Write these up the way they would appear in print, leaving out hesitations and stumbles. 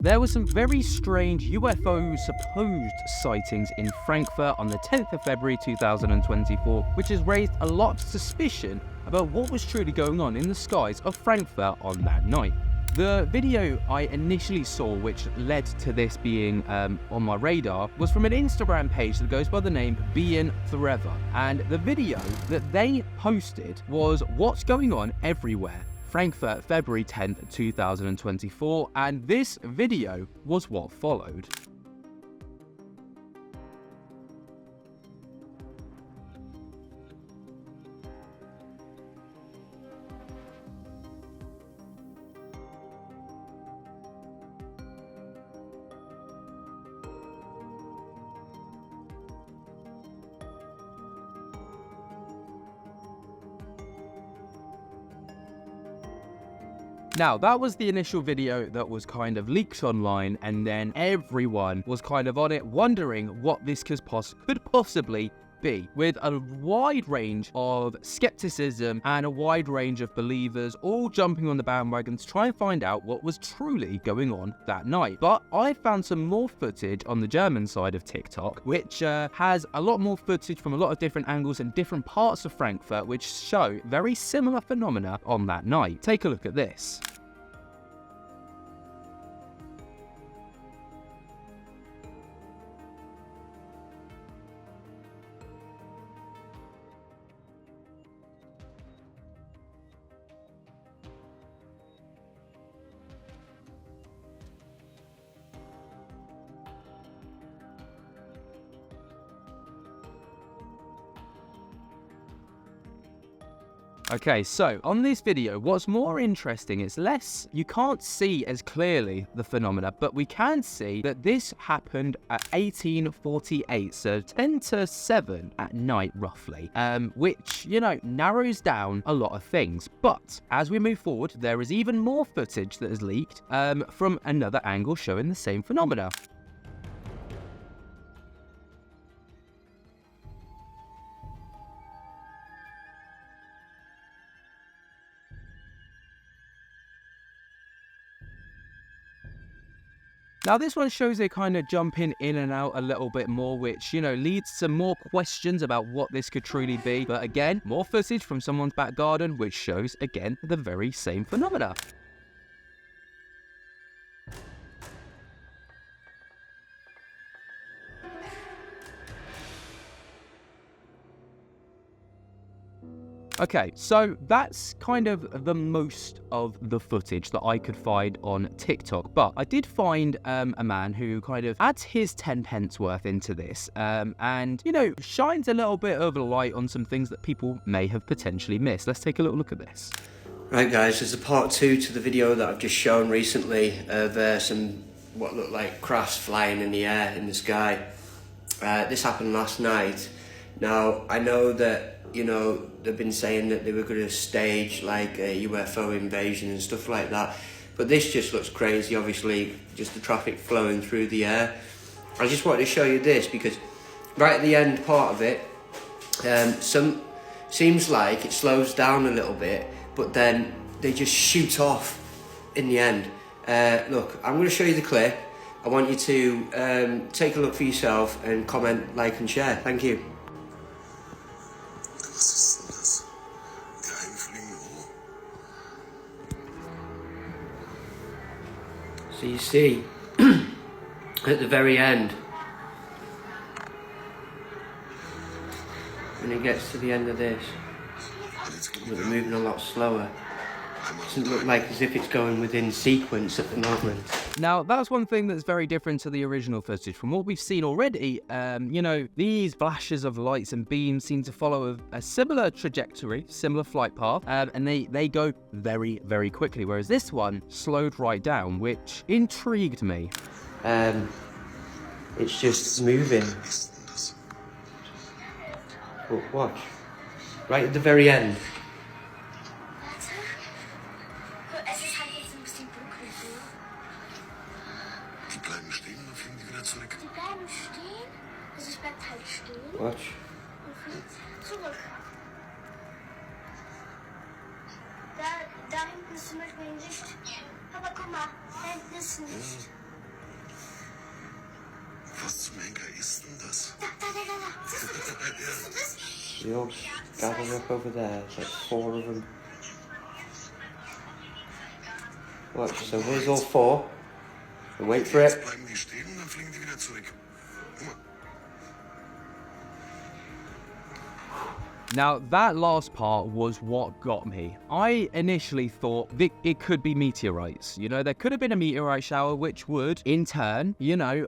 There were some very strange UFO supposed sightings in Frankfurt on the 10th of February 2024, which has raised a lot of suspicion about what was truly going on in the skies of Frankfurt on that night. The video I initially saw, which led to this being on my radar, was from an Instagram page that goes by the name Being Forever, and the video that they posted was what's going on everywhere. Frankfurt, February 10th, 2024, and this video was what followed. Now, that was the initial video that was kind of leaked online, and then everyone was kind of on it wondering what this could possibly be, with a wide range of skepticism and a wide range of believers all jumping on the bandwagon to try and find out what was truly going on that night. But I found some more footage on the German side of TikTok, which has a lot more footage from a lot of different angles and different parts of Frankfurt, which show very similar phenomena on that night. Take a look at this. Okay, so on this video, what's more interesting is you can't see as clearly the phenomena, but we can see that this happened at 1848, so 10 to 7 at night roughly, which, you know, narrows down a lot of things. But as we move forward, there is even more footage that is leaked from another angle showing the same phenomena. Now, this one shows it kind of jumping in and out a little bit more, which, you know, leads to more questions about what this could truly be. But again, more footage from someone's back garden, which shows, again, the very same phenomena. Okay, so that's kind of the most of the footage that I could find on TikTok, but I did find a man who kind of adds his 10 pence worth into this and, you know, shines a little bit of a light on some things that people may have potentially missed. Let's take a little look at this. Right guys, there's a part 2 to the video that I've just shown recently of some what looked like crafts flying in the air, in the sky. This happened last night. Now, I know that, you know, they've been saying that they were going to stage like a UFO invasion and stuff like that, but this just looks crazy. Obviously, just the traffic flowing through the air. I just wanted to show you this because right at the end part of it, seems like it slows down a little bit, but then they just shoot off in the end. Look, I'm going to show you the clip. I want you to take a look for yourself and comment, like and share. Thank you. So you see, at the very end, when it gets to the end of this, they're moving a lot slower. Doesn't look like as if it's going within sequence at the moment. Now, that's one thing that's very different to the original footage. From what we've seen already, you know, these flashes of lights and beams seem to follow a similar trajectory, similar flight path, and they go very, very quickly, whereas this one slowed right down, which intrigued me. It's just moving. Oh, watch. Right at the very end. Watch. Da hinten ist zum Beispiel ein Licht. Aber guck mal, da hinten ist ein Licht. zum Henker ist denn das? They all gathered up over there. There's like 4 of them. Look, so here's all 4. And wait for Jetzt it. bleiben die stehen und dann fliegen die wieder zurück. Guck mal. Now, that last part was what got me. I initially thought that it could be meteorites. You know, there could have been a meteorite shower, which would, in turn, you know,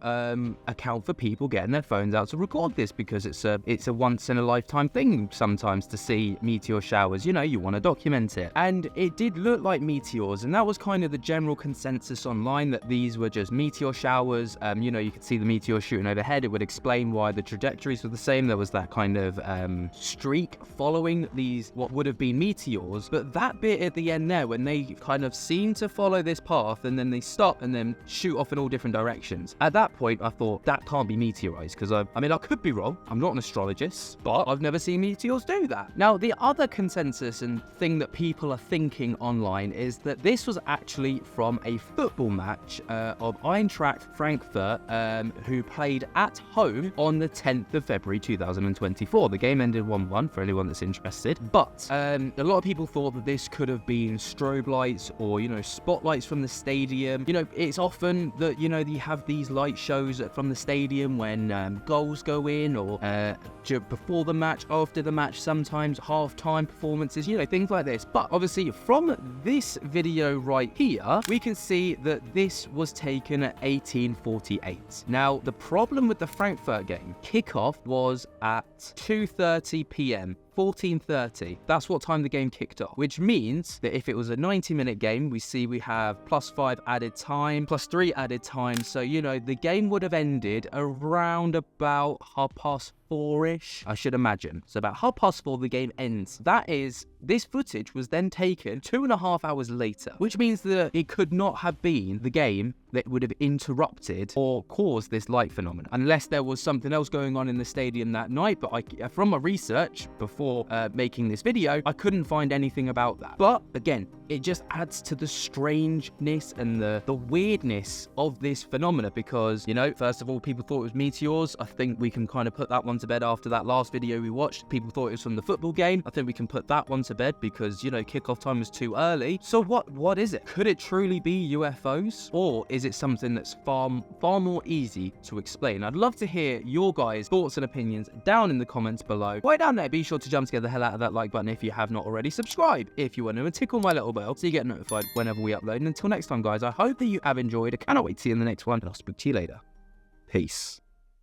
account for people getting their phones out to record this, because it's a once-in-a-lifetime thing sometimes to see meteor showers. You know, you want to document it. And it did look like meteors, and that was kind of the general consensus online, that these were just meteor showers. You know, you could see the meteor shooting overhead. It would explain why the trajectories were the same. There was that kind of streak following these what would have been meteors, but that bit at the end there, when they kind of seem to follow this path and then they stop and then shoot off in all different directions, at that point I thought that can't be meteorites, because I mean, I could be wrong, I'm not an astrologist, but I've never seen meteors do that. Now, the other consensus and thing that people are thinking online is that this was actually from a football match of Eintracht Frankfurt, who played at home on the 10th of February 2024. The game ended 1-1 for anyone that's interested, but a lot of people thought that this could have been strobe lights or, you know, spotlights from the stadium. You know, it's often that, you know, you have these light shows from the stadium when goals go in, or before the match, after the match, sometimes half-time performances, you know, things like this. But obviously from this video right here, we can see that this was taken at 1848. Now, the problem with the Frankfurt game, kickoff was at 2:30 p.m. 14:30. That's what time the game kicked off, which means that if it was a 90-minute game, we have +5 added time, +3 added time. So, you know, the game would have ended around about 4:30-ish, I should imagine. So about 4:30 the game ends. That is, this footage was then taken 2.5 hours later, which means that it could not have been the game that would have interrupted or caused this light phenomenon, unless there was something else going on in the stadium that night. But from my research before making this video, I couldn't find anything about that. But again, it just adds to the strangeness and the weirdness of this phenomena, because, you know, first of all, people thought it was meteors. I think we can kind of put that one to bed after that last video we watched. People thought it was from the football game. I think we can put that one to bed because, you know, kickoff time was too early. So what is it? Could it truly be UFOs, or is it something that's far more easy to explain? I'd love to hear your guys' thoughts and opinions down in the comments below. Right down there, be sure to jump to get the hell out of that like button if you have not already. Subscribe if you want to, and tickle my little bell so you get notified whenever we upload. And until next time, guys, I hope that you have enjoyed. I cannot wait to see you in the next one, and I'll speak to you later. Peace.